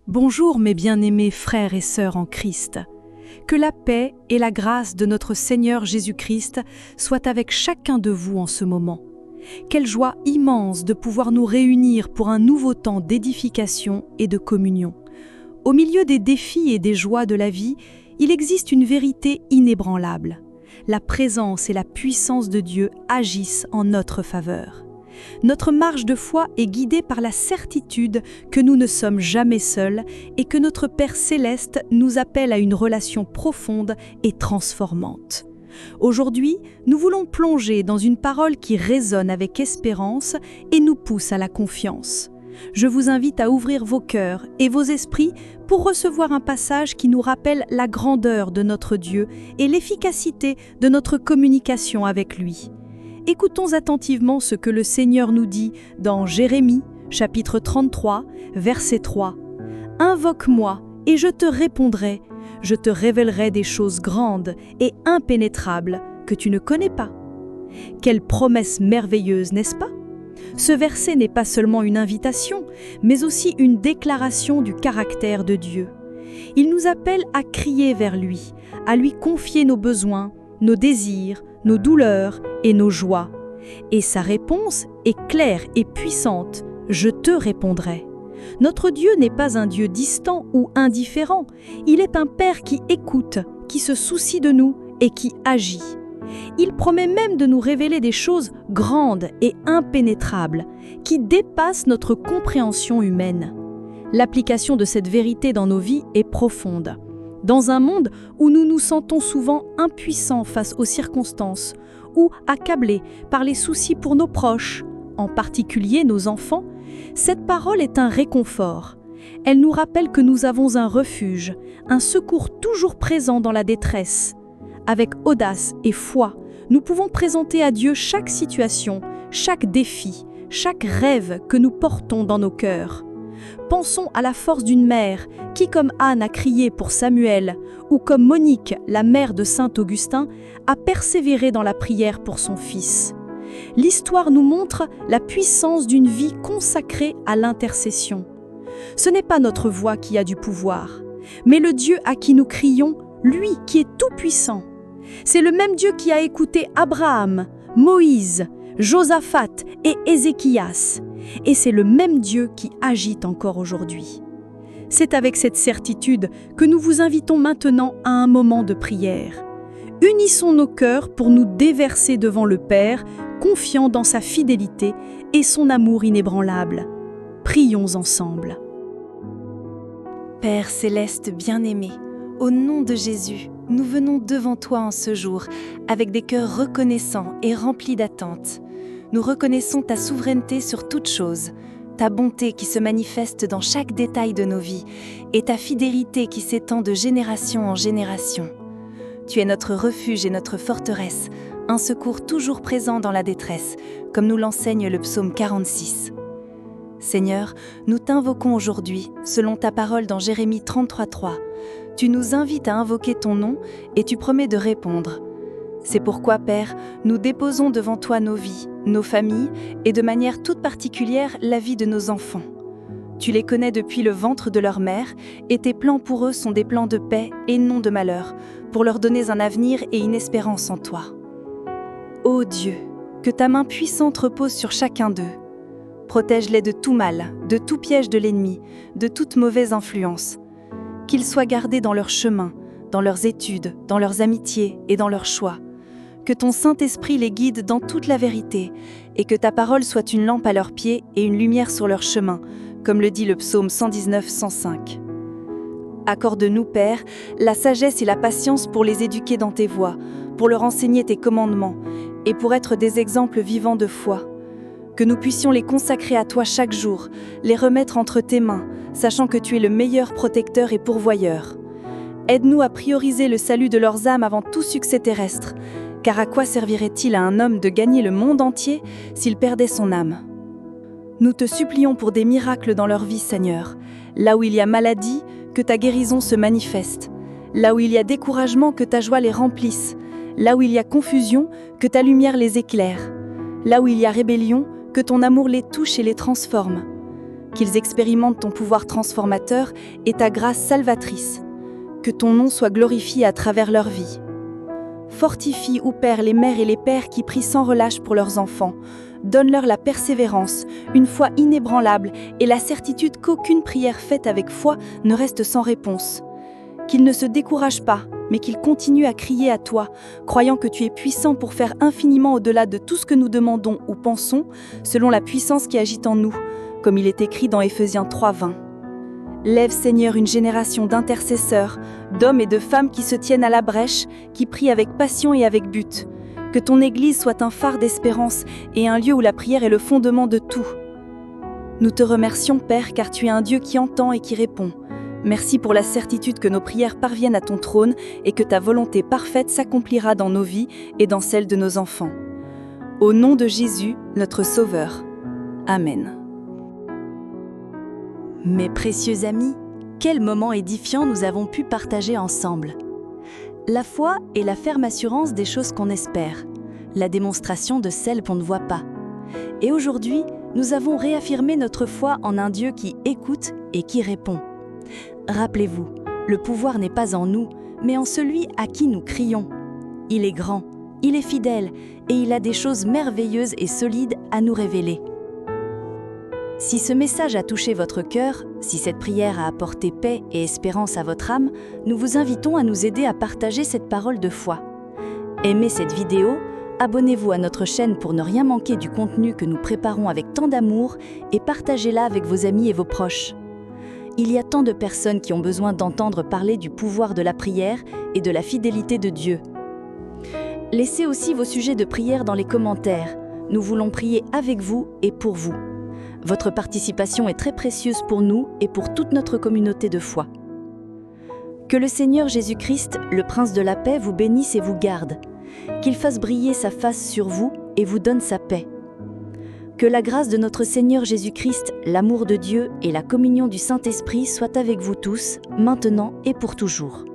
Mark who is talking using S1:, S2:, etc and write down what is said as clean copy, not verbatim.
S1: Bonjour mes bien-aimés frères et sœurs en Christ. Que la paix et la grâce de notre Seigneur Jésus-Christ soient avec chacun de vous en ce moment. Quelle joie immense de pouvoir nous réunir pour un nouveau temps d'édification et de communion. Au milieu des défis et des joies de la vie, il existe une vérité inébranlable. La présence et la puissance de Dieu agissent en notre faveur. Notre marche de foi est guidée par la certitude que nous ne sommes jamais seuls et que notre Père céleste nous appelle à une relation profonde et transformante. Aujourd'hui, nous voulons plonger dans une parole qui résonne avec espérance et nous pousse à la confiance. Je vous invite à ouvrir vos cœurs et vos esprits pour recevoir un passage qui nous rappelle la grandeur de notre Dieu et l'efficacité de notre communication avec lui. Écoutons attentivement ce que le Seigneur nous dit dans Jérémie, chapitre 33, verset 3. « Invoque-moi et je te répondrai, je te révélerai des choses grandes et impénétrables que tu ne connais pas. » Quelle promesse merveilleuse, n'est-ce pas? Ce verset n'est pas seulement une invitation, mais aussi une déclaration du caractère de Dieu. Il nous appelle à crier vers lui, à lui confier nos besoins, nos désirs, nos douleurs et nos joies. Et sa réponse est claire et puissante, « Je te répondrai ». Notre Dieu n'est pas un Dieu distant ou indifférent, il est un Père qui écoute, qui se soucie de nous et qui agit. Il promet même de nous révéler des choses grandes et impénétrables, qui dépassent notre compréhension humaine. L'application de cette vérité dans nos vies est profonde. Dans un monde où nous nous sentons souvent impuissants face aux circonstances ou accablés par les soucis pour nos proches, en particulier nos enfants, cette parole est un réconfort. Elle nous rappelle que nous avons un refuge, un secours toujours présent dans la détresse. Avec audace et foi, nous pouvons présenter à Dieu chaque situation, chaque défi, chaque rêve que nous portons dans nos cœurs. Pensons à la force d'une mère qui, comme Anne, a crié pour Samuel, ou comme Monique, la mère de saint Augustin, a persévéré dans la prière pour son fils. L'histoire nous montre la puissance d'une vie consacrée à l'intercession. Ce n'est pas notre voix qui a du pouvoir, mais le Dieu à qui nous crions, lui qui est tout-puissant. C'est le même Dieu qui a écouté Abraham, Moïse, Josaphat et Ézéchias. Et c'est le même Dieu qui agit encore aujourd'hui. C'est avec cette certitude que nous vous invitons maintenant à un moment de prière. Unissons nos cœurs pour nous déverser devant le Père, confiant dans sa fidélité et son amour inébranlable. Prions ensemble.
S2: Père céleste bien-aimé, au nom de Jésus, nous venons devant toi en ce jour avec des cœurs reconnaissants et remplis d'attente. Nous reconnaissons ta souveraineté sur toute chose, ta bonté qui se manifeste dans chaque détail de nos vies et ta fidélité qui s'étend de génération en génération. Tu es notre refuge et notre forteresse, un secours toujours présent dans la détresse, comme nous l'enseigne le psaume 46. Seigneur, nous t'invoquons aujourd'hui, selon ta parole dans Jérémie 33:3. Tu nous invites à invoquer ton nom et tu promets de répondre. C'est pourquoi, Père, nous déposons devant toi nos vies, nos familles et de manière toute particulière la vie de nos enfants. Tu les connais depuis le ventre de leur mère et tes plans pour eux sont des plans de paix et non de malheur, pour leur donner un avenir et une espérance en toi. Ô Dieu, que ta main puissante repose sur chacun d'eux. Protège-les de tout mal, de tout piège de l'ennemi, de toute mauvaise influence. Qu'ils soient gardés dans leur chemin, dans leurs études, dans leurs amitiés et dans leurs choix. Que ton Saint-Esprit les guide dans toute la vérité et que ta parole soit une lampe à leurs pieds et une lumière sur leur chemin, comme le dit le psaume 119:105. Accorde-nous, Père, la sagesse et la patience pour les éduquer dans tes voies, pour leur enseigner tes commandements et pour être des exemples vivants de foi. Que nous puissions les consacrer à toi chaque jour, les remettre entre tes mains, sachant que tu es le meilleur protecteur et pourvoyeur. Aide-nous à prioriser le salut de leurs âmes avant tout succès terrestre, car à quoi servirait-il à un homme de gagner le monde entier s'il perdait son âme? Nous te supplions pour des miracles dans leur vie, Seigneur. Là où il y a maladie, que ta guérison se manifeste. Là où il y a découragement, que ta joie les remplisse. Là où il y a confusion, que ta lumière les éclaire. Là où il y a rébellion, que ton amour les touche et les transforme. qu'ils expérimentent ton pouvoir transformateur et ta grâce salvatrice. Que ton nom soit glorifié à travers leur vie. Fortifie, ô Père, les mères et les pères qui prient sans relâche pour leurs enfants. Donne-leur la persévérance, une foi inébranlable et la certitude qu'aucune prière faite avec foi ne reste sans réponse. Qu'ils ne se découragent pas, mais qu'ils continuent à crier à toi, croyant que tu es puissant pour faire infiniment au-delà de tout ce que nous demandons ou pensons, selon la puissance qui agit en nous, comme il est écrit dans Éphésiens 3:20. Lève, Seigneur, une génération d'intercesseurs, d'hommes et de femmes qui se tiennent à la brèche, qui prient avec passion et avec but. Que ton Église soit un phare d'espérance et un lieu où la prière est le fondement de tout. Nous te remercions, Père, car tu es un Dieu qui entend et qui répond. Merci pour la certitude que nos prières parviennent à ton trône et que ta volonté parfaite s'accomplira dans nos vies et dans celles de nos enfants. Au nom de Jésus, notre Sauveur. Amen.
S1: Mes précieux amis, quel moment édifiant nous avons pu partager ensemble. La foi est la ferme assurance des choses qu'on espère, la démonstration de celles qu'on ne voit pas. Et aujourd'hui, nous avons réaffirmé notre foi en un Dieu qui écoute et qui répond. Rappelez-vous, le pouvoir n'est pas en nous, mais en celui à qui nous crions. Il est grand, il est fidèle et il a des choses merveilleuses et solides à nous révéler. Si ce message a touché votre cœur, si cette prière a apporté paix et espérance à votre âme, nous vous invitons à nous aider à partager cette parole de foi. Aimez cette vidéo, abonnez-vous à notre chaîne pour ne rien manquer du contenu que nous préparons avec tant d'amour et partagez-la avec vos amis et vos proches. Il y a tant de personnes qui ont besoin d'entendre parler du pouvoir de la prière et de la fidélité de Dieu. Laissez aussi vos sujets de prière dans les commentaires. Nous voulons prier avec vous et pour vous. Votre participation est très précieuse pour nous et pour toute notre communauté de foi. Que le Seigneur Jésus-Christ, le Prince de la paix, vous bénisse et vous garde. Qu'il fasse briller sa face sur vous et vous donne sa paix. Que la grâce de notre Seigneur Jésus-Christ, l'amour de Dieu et la communion du Saint-Esprit soient avec vous tous, maintenant et pour toujours.